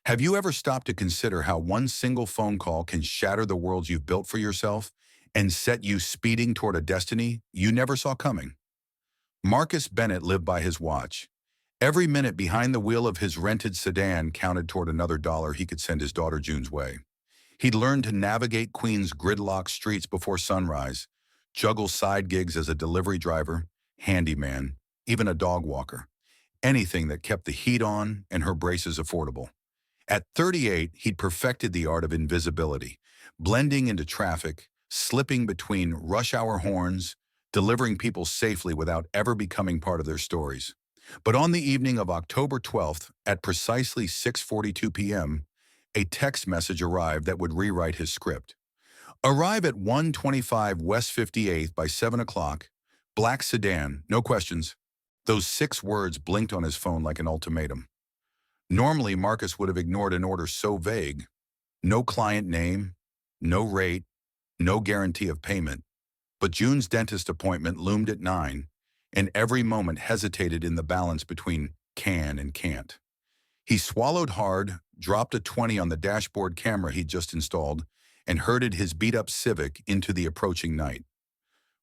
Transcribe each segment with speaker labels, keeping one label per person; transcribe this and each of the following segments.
Speaker 1: Have you ever stopped to consider how one single phone call can shatter the world you've built for yourself and set you speeding toward a destiny you never saw coming? Marcus Bennett lived by his watch. Every minute behind the wheel of his rented sedan counted toward another dollar he could send his daughter June's way. He'd learned to navigate Queens' gridlocked streets before sunrise, juggle side gigs as a delivery driver, handyman, even a dog walker. Anything that kept the heat on and her braces affordable. At 38, he'd perfected the art of invisibility, blending into traffic, slipping between rush hour horns, delivering people safely without ever becoming part of their stories. But on the evening of October 12th, at precisely 6:42 p.m., a text message arrived that would rewrite his script. Arrive at 125 West 58th by 7 o'clock, black sedan, no questions. Those 6 words blinked on his phone like an ultimatum. Normally, Marcus would have ignored an order so vague. No client name, no rate, no guarantee of payment. But June's dentist appointment loomed at 9, and every moment hesitated in the balance between can and can't. He swallowed hard, dropped a 20 on the dashboard camera he'd just installed, and herded his beat-up Civic into the approaching night.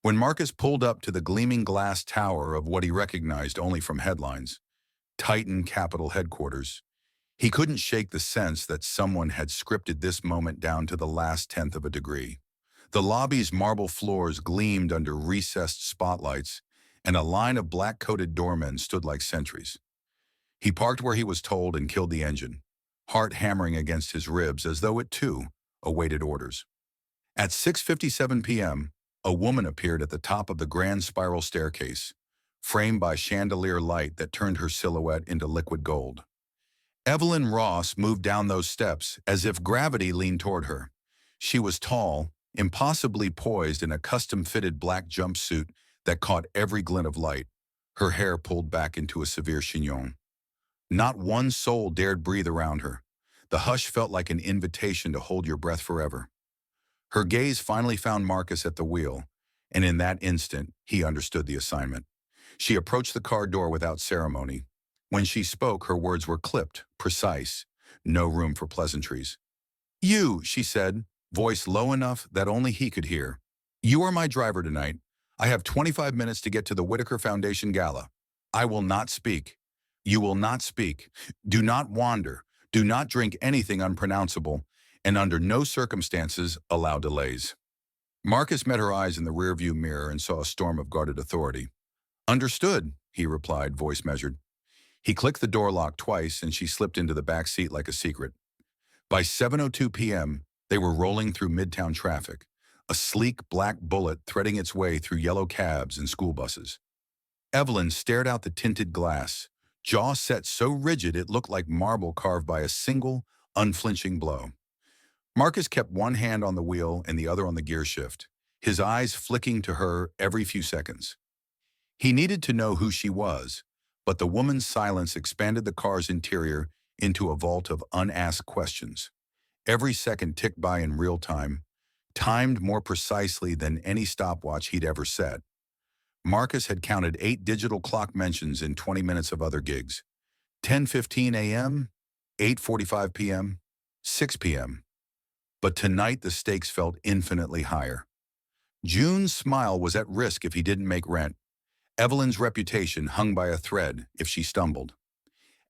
Speaker 1: When Marcus pulled up to the gleaming glass tower of what he recognized only from headlines, Titan Capital Headquarters, he couldn't shake the sense that someone had scripted this moment down to the last tenth of a degree. The lobby's marble floors gleamed under recessed spotlights, and a line of black-coated doormen stood like sentries. He parked where he was told and killed the engine, heart hammering against his ribs as though it, too, awaited orders. At 6:57 p.m., a woman appeared at the top of the grand spiral staircase, framed by chandelier light that turned her silhouette into liquid gold. Evelyn Ross moved down those steps as if gravity leaned toward her. She was tall, impossibly poised in a custom-fitted black jumpsuit that caught every glint of light, her hair pulled back into a severe chignon. Not one soul dared breathe around her. The hush felt like an invitation to hold your breath forever. Her gaze finally found Marcus at the wheel, and in that instant, he understood the assignment. She approached the car door without ceremony. When she spoke, her words were clipped, precise, no room for pleasantries. "You," she said, voice low enough that only he could hear. "You are my driver tonight. I have 25 minutes to get to the Whitaker Foundation Gala. I will not speak. You will not speak. Do not wander. Do not drink anything unpronounceable, and under no circumstances allow delays." Marcus met her eyes in the rearview mirror and saw a storm of guarded authority. "Understood," he replied, voice measured. He clicked the door lock twice, and she slipped into the back seat like a secret. By 7:02 p.m., they were rolling through midtown traffic, a sleek black bullet threading its way through yellow cabs and school buses. Evelyn stared out the tinted glass, jaw set so rigid it looked like marble carved by a single, unflinching blow. Marcus kept one hand on the wheel and the other on the gear shift, his eyes flicking to her every few seconds. He needed to know who she was, but the woman's silence expanded the car's interior into a vault of unasked questions. Every second ticked by in real time, timed more precisely than any stopwatch he'd ever set. Marcus had counted 8 digital clock mentions in 20 minutes of other gigs. 10:15 a.m., 8:45 p.m., 6 p.m. But tonight the stakes felt infinitely higher. June's smile was at risk if he didn't make rent. Evelyn's reputation hung by a thread if she stumbled.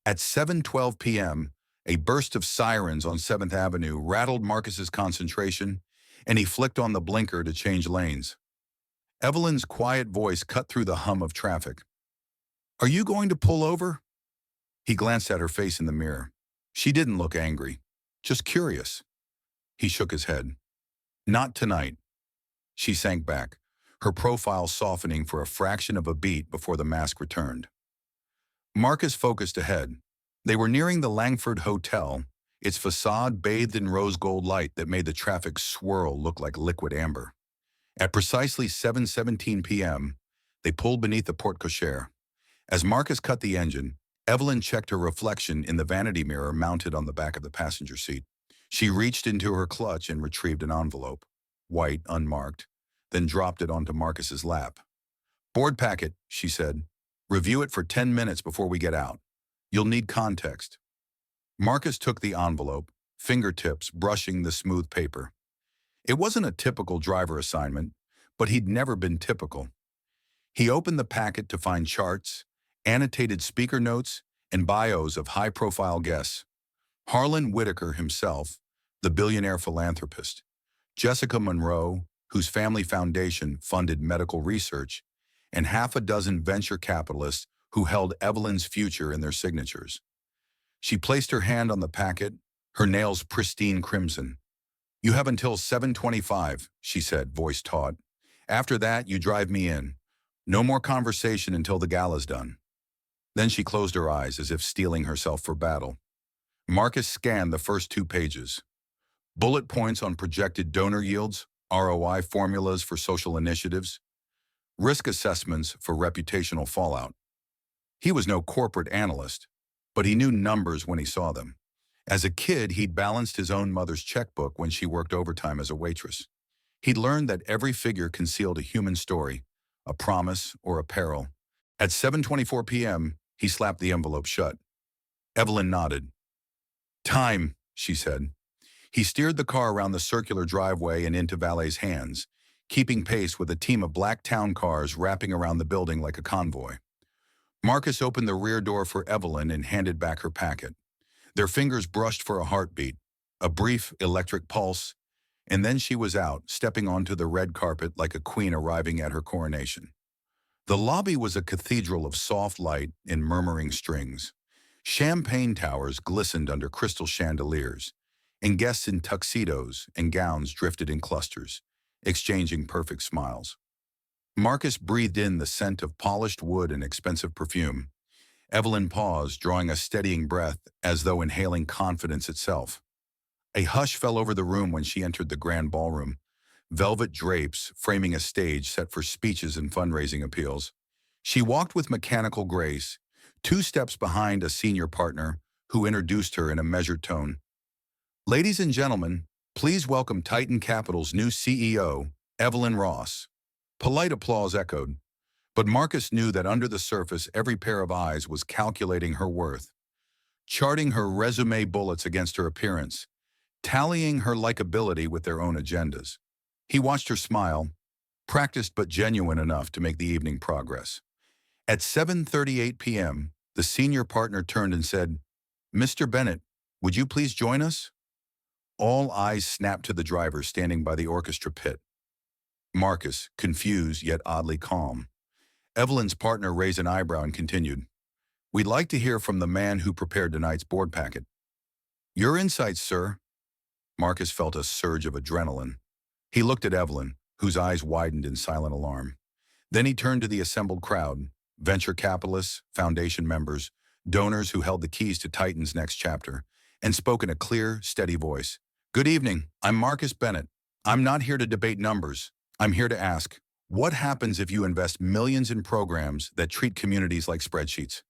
Speaker 1: At 7:12 p.m., a burst of sirens on 7th Avenue rattled Marcus's concentration, and he flicked on the blinker to change lanes. Evelyn's quiet voice cut through the hum of traffic. "Are you going to pull over?" He glanced at her face in the mirror. She didn't look angry, just curious. He shook his head. "Not tonight." She sank back, her profile softening for a fraction of a beat before the mask returned. Marcus focused ahead. They were nearing the Langford Hotel, its facade bathed in rose gold light that made the traffic swirl look like liquid amber. At precisely 7:17 p.m., they pulled beneath the porte cochere. As Marcus cut the engine, Evelyn checked her reflection in the vanity mirror mounted on the back of the passenger seat. She reached into her clutch and retrieved an envelope, white, unmarked, then dropped it onto Marcus's lap. "Board packet," she said. "Review it for 10 minutes before we get out. You'll need context." Marcus took the envelope, fingertips brushing the smooth paper. It wasn't a typical driver assignment, but he'd never been typical. He opened the packet to find charts, annotated speaker notes, and bios of high-profile guests. Harlan Whitaker himself, the billionaire philanthropist, Jessica Monroe, whose family foundation funded medical research, and half a dozen venture capitalists who held Evelyn's future in their signatures. She placed her hand on the packet, her nails pristine crimson. "You have until 7:25, she said, voice taut. "After that, you drive me in. No more conversation until the gala's done." Then she closed her eyes as if steeling herself for battle. Marcus scanned the first 2 pages. Bullet points on projected donor yields, ROI formulas for social initiatives, risk assessments for reputational fallout. He was no corporate analyst, but he knew numbers when he saw them. As a kid, he'd balanced his own mother's checkbook when she worked overtime as a waitress. He'd learned that every figure concealed a human story, a promise or a peril. At 7:24 p.m., he slapped the envelope shut. Evelyn nodded. "Time," she said. He steered the car around the circular driveway and into valet's hands, keeping pace with a team of black town cars wrapping around the building like a convoy. Marcus opened the rear door for Evelyn and handed back her packet. Their fingers brushed for a heartbeat, a brief electric pulse, and then she was out, stepping onto the red carpet like a queen arriving at her coronation. The lobby was a cathedral of soft light and murmuring strings. Champagne towers glistened under crystal chandeliers, and guests in tuxedos and gowns drifted in clusters, exchanging perfect smiles. Marcus breathed in the scent of polished wood and expensive perfume. Evelyn paused, drawing a steadying breath as though inhaling confidence itself. A hush fell over the room when she entered the grand ballroom, velvet drapes framing a stage set for speeches and fundraising appeals. She walked with mechanical grace, 2 steps behind a senior partner who introduced her in a measured tone. "Ladies and gentlemen, please welcome Titan Capital's new CEO, Evelyn Ross." Polite applause echoed, but Marcus knew that under the surface every pair of eyes was calculating her worth, charting her resume bullets against her appearance, tallying her likability with their own agendas. He watched her smile, practiced but genuine enough to make the evening progress. At 7:38 p.m., the senior partner turned and said, "Mr. Bennett, would you please join us?" All eyes snapped to the driver standing by the orchestra pit. Marcus, confused yet oddly calm. Evelyn's partner raised an eyebrow and continued, "We'd like to hear from the man who prepared tonight's board packet." "Your insights, sir." Marcus felt a surge of adrenaline. He looked at Evelyn, whose eyes widened in silent alarm. Then he turned to the assembled crowd, venture capitalists, foundation members, donors who held the keys to Titan's next chapter, and spoke in a clear, steady voice. "Good evening, I'm Marcus Bennett. I'm not here to debate numbers. I'm here to ask, what happens if you invest millions in programs that treat communities like spreadsheets?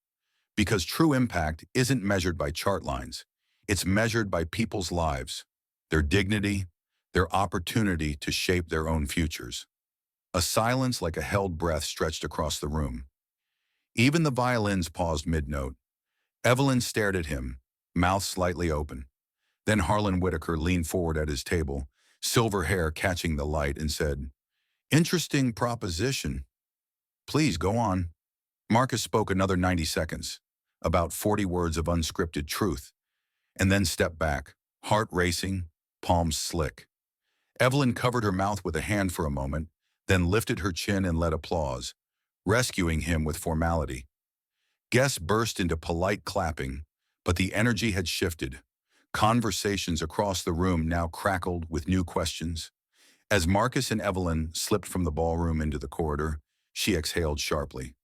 Speaker 1: Because true impact isn't measured by chart lines. It's measured by people's lives, their dignity, their opportunity to shape their own futures." A silence like a held breath stretched across the room. Even the violins paused mid-note. Evelyn stared at him, mouth slightly open. Then Harlan Whitaker leaned forward at his table, silver hair catching the light, and said, "Interesting proposition. Please go on." Marcus spoke another 90 seconds, about 40 words of unscripted truth, and then stepped back, heart racing, palms slick. Evelyn covered her mouth with a hand for a moment, then lifted her chin and led applause, rescuing him with formality. Guests burst into polite clapping, but the energy had shifted. Conversations across the room now crackled with new questions. As Marcus and Evelyn slipped from the ballroom into the corridor, she exhaled sharply.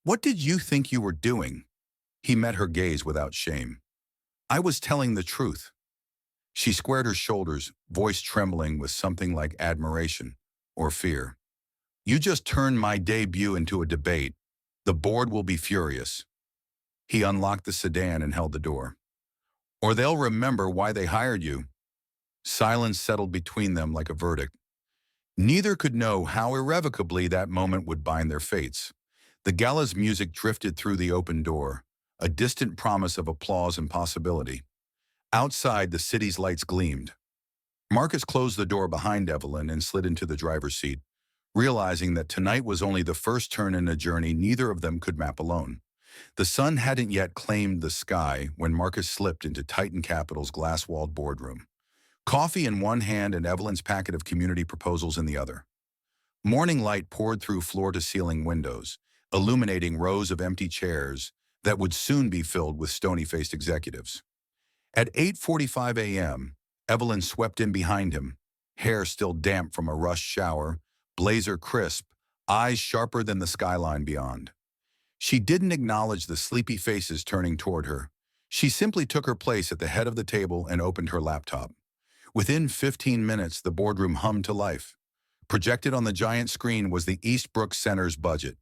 Speaker 1: "What did you think you were doing?" He met her gaze without shame. "I was telling the truth." She squared her shoulders, voice trembling with something like admiration or fear. "You just turned my debut into a debate. The board will be furious." He unlocked the sedan and held the door. "Or they'll remember why they hired you." Silence settled between them like a verdict. Neither could know how irrevocably that moment would bind their fates. The gala's music drifted through the open door, a distant promise of applause and possibility. Outside, the city's lights gleamed. Marcus closed the door behind Evelyn and slid into the driver's seat, realizing that tonight was only the first turn in a journey neither of them could map alone. The sun hadn't yet claimed the sky when Marcus slipped into Titan Capital's glass-walled boardroom. Coffee in one hand and Evelyn's packet of community proposals in the other. Morning light poured through floor-to-ceiling windows, illuminating rows of empty chairs that would soon be filled with stony-faced executives. At 8:45 a.m., Evelyn swept in behind him, hair still damp from a rushed shower, blazer crisp, eyes sharper than the skyline beyond. She didn't acknowledge the sleepy faces turning toward her. She simply took her place at the head of the table and opened her laptop. Within 15 minutes, the boardroom hummed to life. Projected on the giant screen was the Eastbrook Center's budget,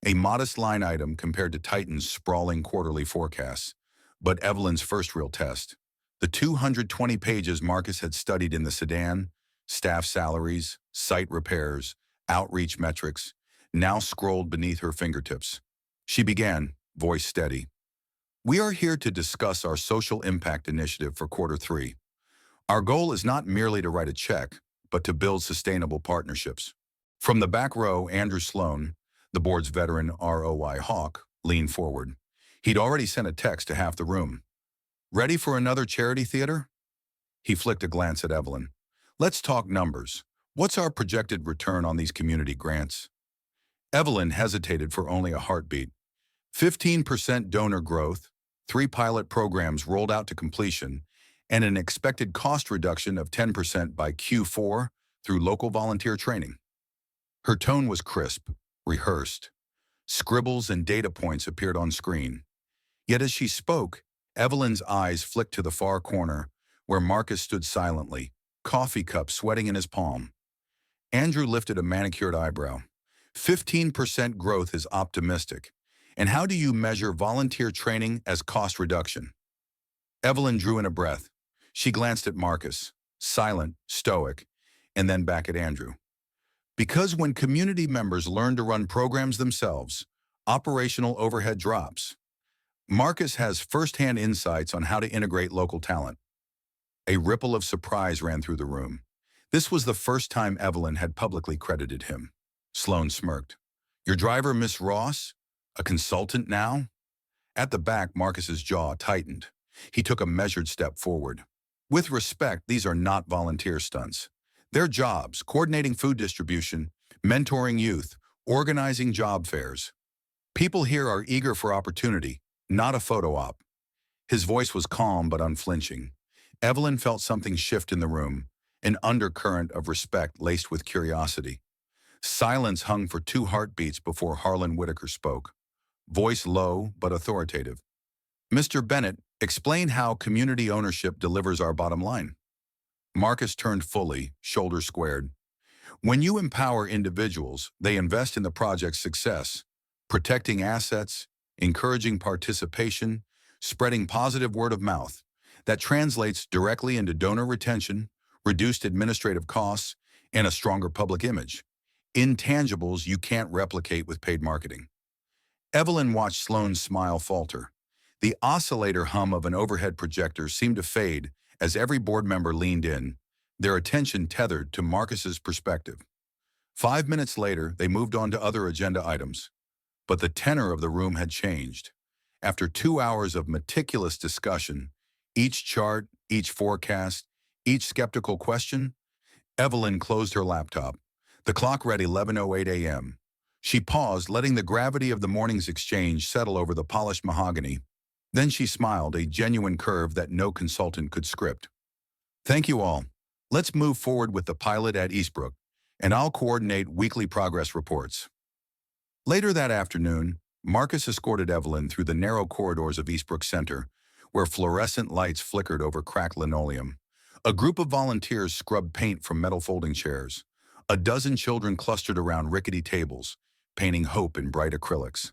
Speaker 1: a modest line item compared to Titan's sprawling quarterly forecasts, but Evelyn's first real test. The 220 pages Marcus had studied in the sedan, staff salaries, site repairs, outreach metrics, now scrolled beneath her fingertips. She began, voice steady. We are here to discuss our social impact initiative for Q3. Our goal is not merely to write a check, but to build sustainable partnerships. From the back row, Andrew Sloan, the board's veteran ROI hawk, leaned forward. He'd already sent a text to half the room. Ready for another charity theater? He flicked a glance at Evelyn. Let's talk numbers. What's our projected return on these community grants? Evelyn hesitated for only a heartbeat. 15% donor growth, 3 pilot programs rolled out to completion, and an expected cost reduction of 10% by Q4 through local volunteer training. Her tone was crisp, rehearsed. Scribbles and data points appeared on screen. Yet as she spoke, Evelyn's eyes flicked to the far corner, where Marcus stood silently, coffee cup sweating in his palm. Andrew lifted a manicured eyebrow. 15% growth is optimistic. And how do you measure volunteer training as cost reduction? Evelyn drew in a breath. She glanced at Marcus, silent, stoic, and then back at Andrew. Because when community members learn to run programs themselves, operational overhead drops. Marcus has first-hand insights on how to integrate local talent. A ripple of surprise ran through the room. This was the first time Evelyn had publicly credited him. Sloan smirked. Your driver, Miss Ross? A consultant now? At the back, Marcus's jaw tightened. He took a measured step forward. With respect, these are not volunteer stunts. They're jobs, coordinating food distribution, mentoring youth, organizing job fairs. People here are eager for opportunity, not a photo op. His voice was calm but unflinching. Evelyn felt something shift in the room, an undercurrent of respect laced with curiosity. Silence hung for 2 heartbeats before Harlan Whitaker spoke, voice low but authoritative. Mr. Bennett, explain how community ownership delivers our bottom line. Marcus turned fully, shoulders squared. When you empower individuals, they invest in the project's success, protecting assets, encouraging participation, spreading positive word of mouth. That translates directly into donor retention, reduced administrative costs, and a stronger public image. Intangibles you can't replicate with paid marketing. Evelyn watched Sloan's smile falter. The oscillator hum of an overhead projector seemed to fade as every board member leaned in, their attention tethered to Marcus's perspective. 5 minutes later, they moved on to other agenda items. But the tenor of the room had changed. After 2 hours of meticulous discussion, each chart, each forecast, each skeptical question, Evelyn closed her laptop. The clock read 11:08 a.m. She paused, letting the gravity of the morning's exchange settle over the polished mahogany. Then she smiled, a genuine curve that no consultant could script. Thank you all. Let's move forward with the pilot at Eastbrook, and I'll coordinate weekly progress reports. Later that afternoon, Marcus escorted Evelyn through the narrow corridors of Eastbrook Center, where fluorescent lights flickered over cracked linoleum. A group of volunteers scrubbed paint from metal folding chairs. A dozen children clustered around rickety tables, painting hope in bright acrylics.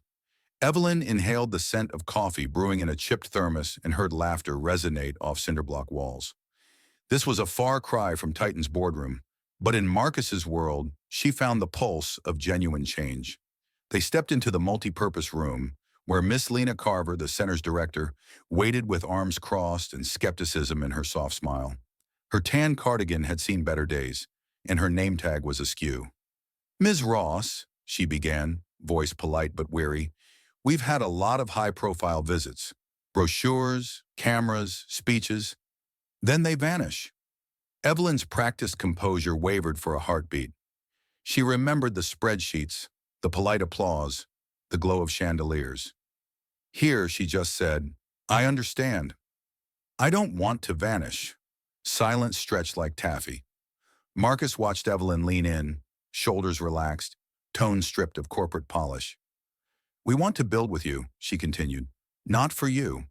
Speaker 1: Evelyn inhaled the scent of coffee brewing in a chipped thermos and heard laughter resonate off cinderblock walls. This was a far cry from Titan's boardroom, but in Marcus's world, she found the pulse of genuine change. They stepped into the multi-purpose room, where Miss Lena Carver, the center's director, waited with arms crossed and skepticism in her soft smile. Her tan cardigan had seen better days, and her name tag was askew. "Ms. Ross," she began, voice polite but weary, "we've had a lot of high-profile visits. Brochures, cameras, speeches. Then they vanish." Evelyn's practiced composure wavered for a heartbeat. She remembered the spreadsheets, the polite applause, the glow of chandeliers. Here, she just said, "I understand. I don't want to vanish." Silence stretched like taffy. Marcus watched Evelyn lean in, shoulders relaxed, tone stripped of corporate polish. "We want to build with you," she continued. "Not for you.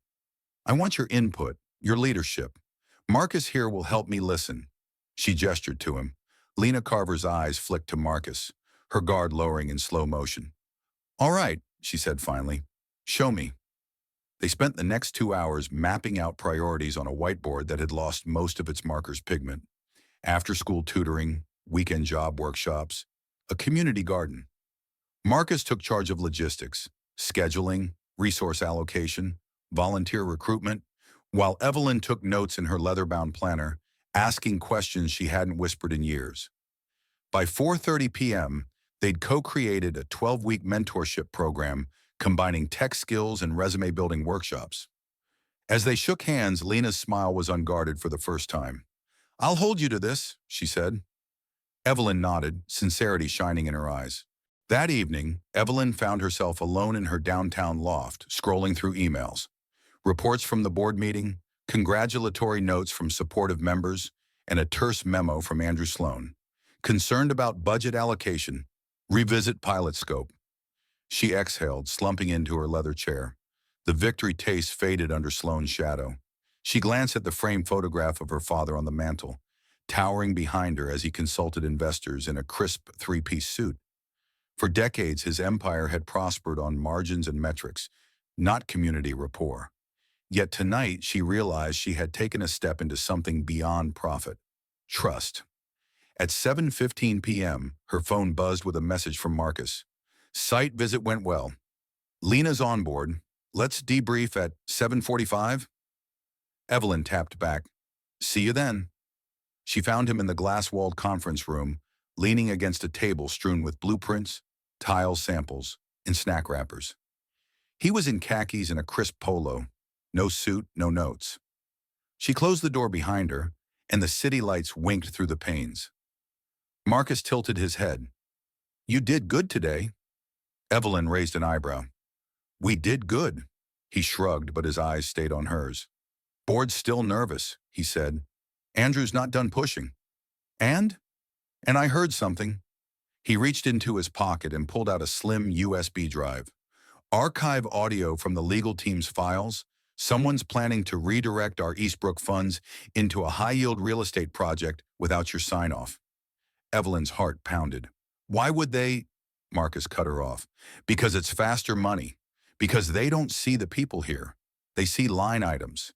Speaker 1: I want your input, your leadership. Marcus here will help me listen." She gestured to him. Lena Carver's eyes flicked to Marcus, her guard lowering in slow motion. "All right," she said finally. "Show me." They spent the next 2 hours mapping out priorities on a whiteboard that had lost most of its marker's pigment. After-school tutoring, weekend job workshops, a community garden. Marcus took charge of logistics, scheduling, resource allocation, volunteer recruitment, while Evelyn took notes in her leather-bound planner, asking questions she hadn't whispered in years. By 4:30 p.m., they'd co-created a 12-week mentorship program combining tech skills and resume-building workshops. As they shook hands, Lena's smile was unguarded for the first time. "I'll hold you to this," she said. Evelyn nodded, sincerity shining in her eyes. That evening, Evelyn found herself alone in her downtown loft, scrolling through emails. Reports from the board meeting, congratulatory notes from supportive members, and a terse memo from Andrew Sloan. Concerned about budget allocation, revisit pilot scope. She exhaled, slumping into her leather chair. The victory taste faded under Sloan's shadow. She glanced at the framed photograph of her father on the mantel, towering behind her as he consulted investors in a crisp three-piece suit. For decades, his empire had prospered on margins and metrics, not community rapport. Yet tonight, she realized she had taken a step into something beyond profit: trust. At 7:15 p.m., her phone buzzed with a message from Marcus. "Site visit went well. Lena's on board. Let's debrief at 7:45? Evelyn tapped back. "See you then." She found him in the glass-walled conference room, leaning against a table strewn with blueprints, tile samples, and snack wrappers. He was in khakis and a crisp polo. No suit, no notes. She closed the door behind her, and the city lights winked through the panes. Marcus tilted his head. "You did good today." Evelyn raised an eyebrow. "We did good." He shrugged, but his eyes stayed on hers. "Board's still nervous," he said. "Andrew's not done pushing." And I heard something." He reached into his pocket and pulled out a slim USB drive. "Archive audio from the legal team's files. Someone's planning to redirect our Eastbrook funds into a high-yield real estate project without your sign-off." Evelyn's heart pounded. "Why would they?" Marcus cut her off. "Because it's faster money. Because they don't see the people here. They see line items.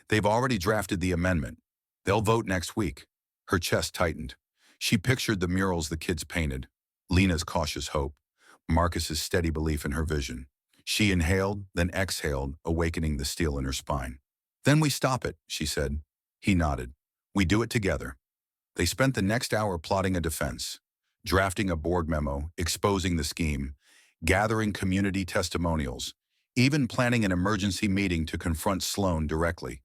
Speaker 1: They've already drafted the amendment. They'll vote next week." Her chest tightened. She pictured the murals the kids painted. Lena's cautious hope. Marcus's steady belief in her vision. She inhaled, then exhaled, awakening the steel in her spine. "Then we stop it," she said. He nodded. "We do it together." They spent the next hour plotting a defense, drafting a board memo, exposing the scheme, gathering community testimonials, even planning an emergency meeting to confront Sloan directly.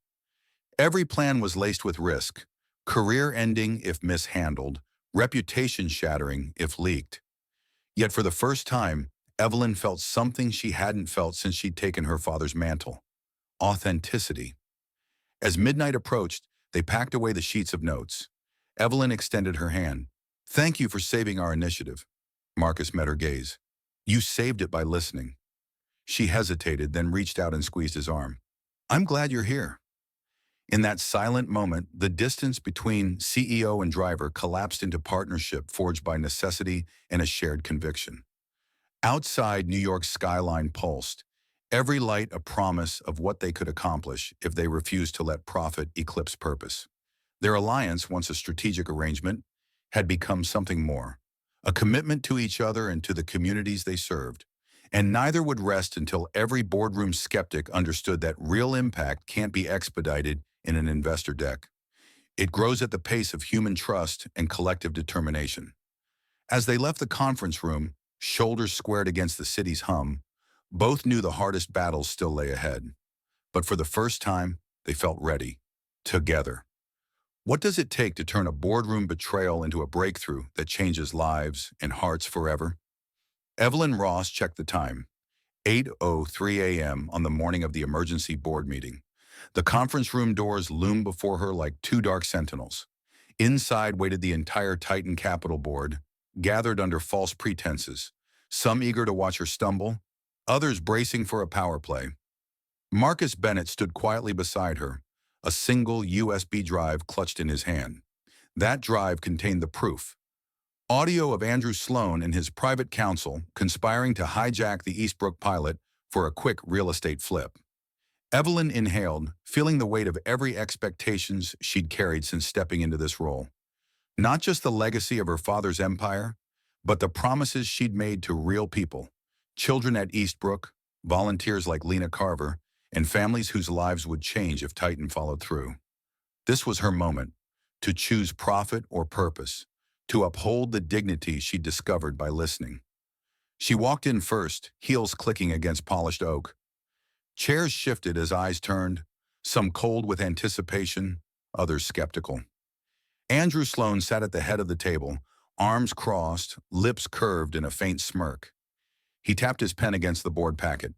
Speaker 1: Every plan was laced with risk: career-ending if mishandled, reputation-shattering if leaked. Yet for the first time, Evelyn felt something she hadn't felt since she'd taken her father's mantle: authenticity. As midnight approached, they packed away the sheets of notes. Evelyn extended her hand. "Thank you for saving our initiative." Marcus met her gaze. "You saved it by listening." She hesitated, then reached out and squeezed his arm. "I'm glad you're here." In that silent moment, the distance between CEO and driver collapsed into partnership forged by necessity and a shared conviction. Outside, New York's skyline pulsed, every light a promise of what they could accomplish if they refused to let profit eclipse purpose. Their alliance, once a strategic arrangement, had become something more: a commitment to each other and to the communities they served. And neither would rest until every boardroom skeptic understood that real impact can't be expedited in an investor deck. It grows at the pace of human trust and collective determination. As they left the conference room, shoulders squared against the city's hum, both knew the hardest battles still lay ahead. But for the first time, they felt ready. Together. What does it take to turn a boardroom betrayal into a breakthrough that changes lives and hearts forever? Evelyn Ross checked the time. 8:03 a.m. on the morning of the emergency board meeting. The conference room doors loomed before her like two dark sentinels. Inside waited the entire Titan Capital board, gathered under false pretenses, some eager to watch her stumble, others bracing for a power play. Marcus Bennett stood quietly beside her, a single USB drive clutched in his hand. That drive contained the proof. Audio of Andrew Sloan and his private counsel conspiring to hijack the Eastbrook pilot for a quick real estate flip. Evelyn inhaled, feeling the weight of every expectations she'd carried since stepping into this role. Not just the legacy of her father's empire, but the promises she'd made to real people, children at Eastbrook, volunteers like Lena Carver, and families whose lives would change if Titan followed through. This was her moment, to choose profit or purpose, to uphold the dignity she'd discovered by listening. She walked in first, heels clicking against polished oak. Chairs shifted as eyes turned, some cold with anticipation, others skeptical. Andrew Sloan sat at the head of the table, arms crossed, lips curved in a faint smirk. He tapped his pen against the board packet.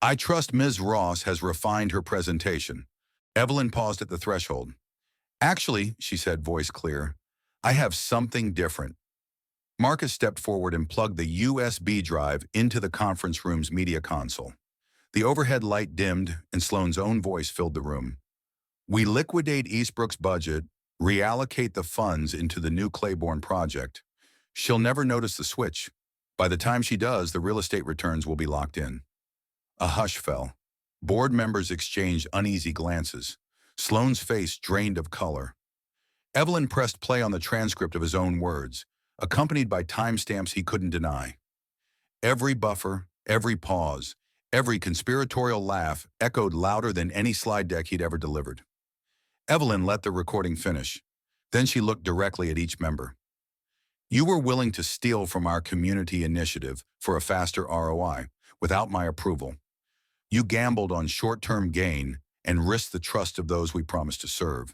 Speaker 1: "I trust Ms. Ross has refined her presentation." Evelyn paused at the threshold. "Actually," she said, voice clear, "I have something different." Marcus stepped forward and plugged the USB drive into the conference room's media console. The overhead light dimmed, and Sloan's own voice filled the room. "We liquidate Eastbrook's budget, reallocate the funds into the new Claiborne project. She'll never notice the switch. By the time she does, the real estate returns will be locked in." A hush fell. Board members exchanged uneasy glances. Sloan's face drained of color. Evelyn pressed play on the transcript of his own words, accompanied by timestamps he couldn't deny. Every buffer, every pause, every conspiratorial laugh echoed louder than any slide deck he'd ever delivered. Evelyn let the recording finish. Then she looked directly at each member. "You were willing to steal from our community initiative for a faster ROI, without my approval. You gambled on short-term gain and risked the trust of those we promised to serve."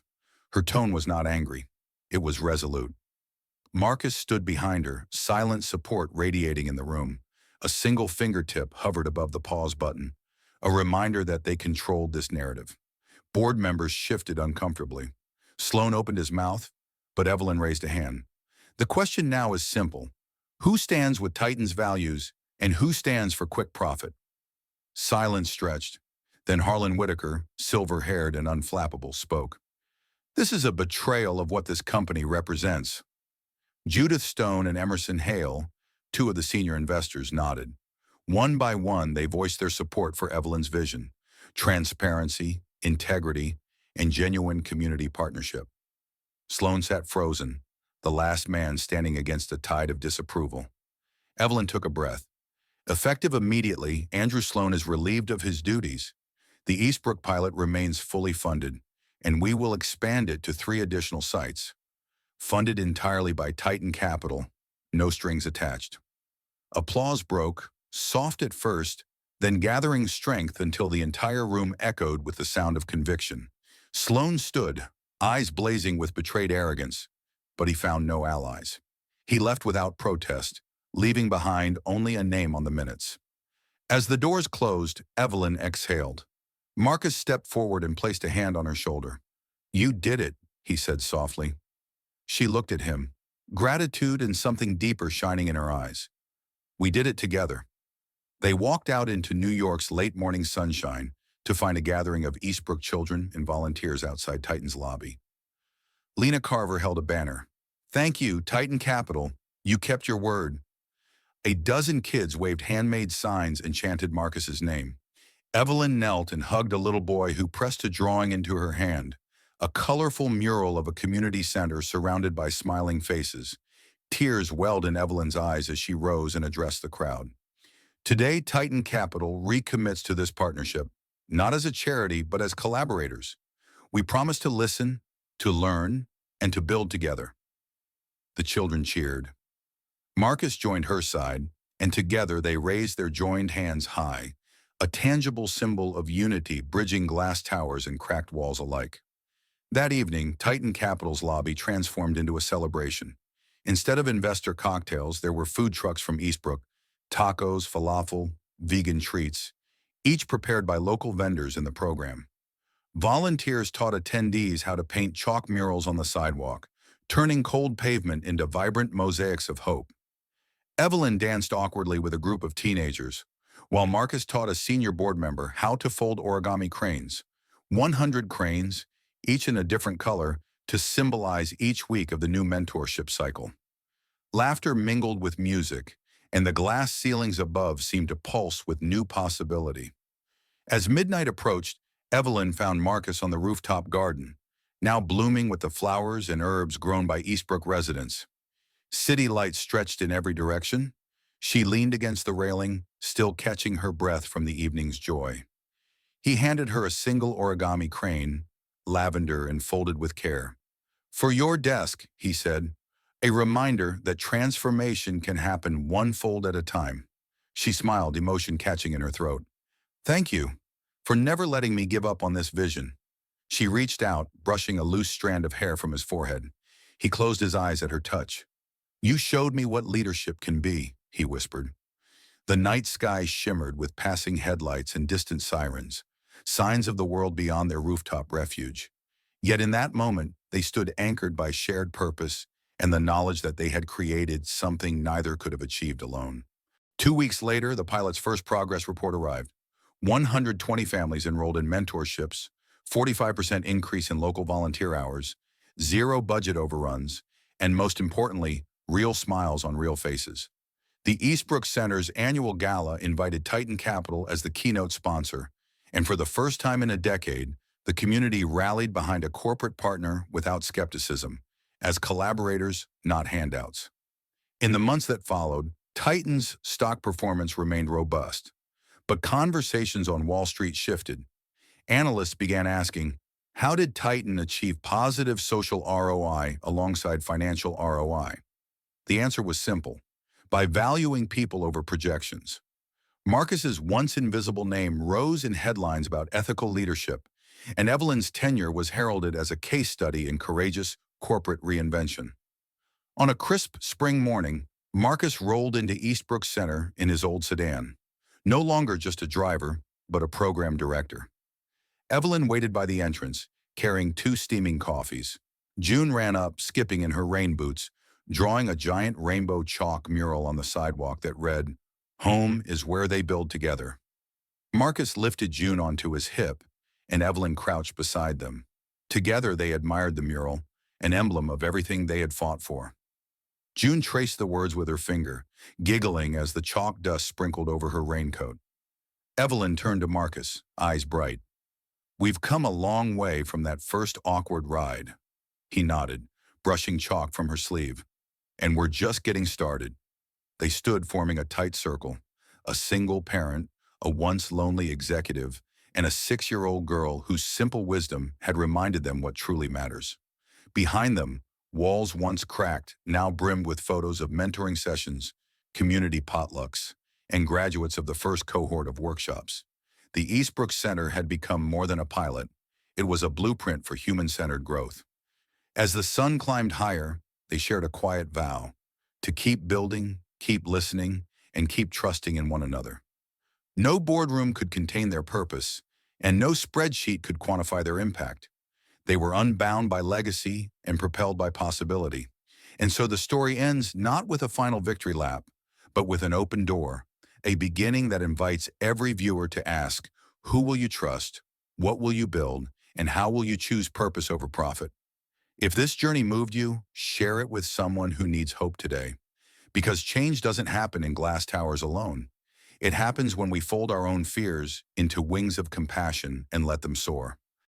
Speaker 1: Her tone was not angry. It was resolute. Marcus stood behind her, silent support radiating in the room. A single fingertip hovered above the pause button, a reminder that they controlled this narrative. Board members shifted uncomfortably. Sloan opened his mouth, but Evelyn raised a hand. "The question now is simple. Who stands with Titan's values, and who stands for quick profit?" Silence stretched. Then Harlan Whitaker, silver-haired and unflappable, spoke. "This is a betrayal of what this company represents." Judith Stone and Emerson Hale, two of the senior investors, nodded. One by one, they voiced their support for Evelyn's vision: transparency, integrity, and genuine community partnership. Sloan sat frozen, the last man standing against a tide of disapproval. Evelyn took a breath. Effective immediately, Andrew Sloan is relieved of his duties. The Eastbrook pilot remains fully funded, and we will expand it to 3 additional sites. Funded entirely by Titan Capital, no strings attached. Applause broke, soft at first, then gathering strength until the entire room echoed with the sound of conviction. Sloan stood, eyes blazing with betrayed arrogance, but he found no allies. He left without protest, leaving behind only a name on the minutes. As the doors closed, Evelyn exhaled. Marcus stepped forward and placed a hand on her shoulder. "You did it," he said softly. She looked at him, gratitude and something deeper shining in her eyes. "We did it together." They walked out into New York's late morning sunshine to find a gathering of Eastbrook children and volunteers outside Titan's lobby. Lena Carver held a banner. "Thank you, Titan Capital. You kept your word." A dozen kids waved handmade signs and chanted Marcus's name. Evelyn knelt and hugged a little boy who pressed a drawing into her hand, a colorful mural of a community center surrounded by smiling faces. Tears welled in Evelyn's eyes as she rose and addressed the crowd. Today, Titan Capital recommits to this partnership, not as a charity, but as collaborators. We promise to listen, to learn, and to build together. The children cheered. Marcus joined her side, and together they raised their joined hands high, a tangible symbol of unity bridging glass towers and cracked walls alike. That evening, Titan Capital's lobby transformed into a celebration. Instead of investor cocktails, there were food trucks from Eastbrook, tacos, falafel, vegan treats, each prepared by local vendors in the program. Volunteers taught attendees how to paint chalk murals on the sidewalk, turning cold pavement into vibrant mosaics of hope. Evelyn danced awkwardly with a group of teenagers, while Marcus taught a senior board member how to fold origami cranes. 100 cranes, each in a different color, to symbolize each week of the new mentorship cycle. Laughter mingled with music, and the glass ceilings above seemed to pulse with new possibility. As midnight approached, Evelyn found Marcus on the rooftop garden, now blooming with the flowers and herbs grown by Eastbrook residents. City lights stretched in every direction. She leaned against the railing, still catching her breath from the evening's joy. He handed her a single origami crane, lavender and folded with care. "For your desk," he said, "a reminder that transformation can happen one fold at a time." She smiled, emotion catching in her throat. "Thank you for never letting me give up on this vision." She reached out, brushing a loose strand of hair from his forehead. He closed his eyes at her touch. "You showed me what leadership can be," he whispered. The night sky shimmered with passing headlights and distant sirens, signs of the world beyond their rooftop refuge. Yet in that moment, they stood anchored by shared purpose and the knowledge that they had created something neither could have achieved alone. 2 weeks later, the pilot's first progress report arrived. 120 families enrolled in mentorships, 45% increase in local volunteer hours, zero budget overruns, and most importantly, real smiles on real faces. The Eastbrook Center's annual gala invited Titan Capital as the keynote sponsor, and for the first time in a decade, the community rallied behind a corporate partner without skepticism, as collaborators, not handouts. In the months that followed, Titan's stock performance remained robust, but conversations on Wall Street shifted. Analysts began asking, how did Titan achieve positive social ROI alongside financial ROI? The answer was simple: by valuing people over projections. Marcus's once invisible name rose in headlines about ethical leadership, and Evelyn's tenure was heralded as a case study in courageous corporate reinvention. On a crisp spring morning, Marcus rolled into Eastbrook Center in his old sedan, no longer just a driver, but a program director. Evelyn waited by the entrance, carrying 2 steaming coffees. June ran up, skipping in her rain boots, drawing a giant rainbow chalk mural on the sidewalk that read, "Home is where they build together." Marcus lifted June onto his hip, and Evelyn crouched beside them. Together they admired the mural, an emblem of everything they had fought for. June traced the words with her finger, giggling as the chalk dust sprinkled over her raincoat. Evelyn turned to Marcus, eyes bright. "We've come a long way from that first awkward ride." He nodded, brushing chalk from her sleeve. "And we're just getting started." They stood forming a tight circle, a single parent, a once lonely executive, and a 6-year-old girl whose simple wisdom had reminded them what truly matters. Behind them, walls once cracked now brimmed with photos of mentoring sessions, community potlucks, and graduates of the first cohort of workshops. The Eastbrook Center had become more than a pilot. It was a blueprint for human-centered growth. As the sun climbed higher, they shared a quiet vow: to keep building, keep listening, and keep trusting in one another. No boardroom could contain their purpose, and no spreadsheet could quantify their impact. They were unbound by legacy and propelled by possibility. And so the story ends not with a final victory lap, but with an open door, a beginning that invites every viewer to ask, who will you trust, what will you build, and how will you choose purpose over profit? If this journey moved you, share it with someone who needs hope today. Because change doesn't happen in glass towers alone. It happens when we fold our own fears into wings of compassion and let them soar.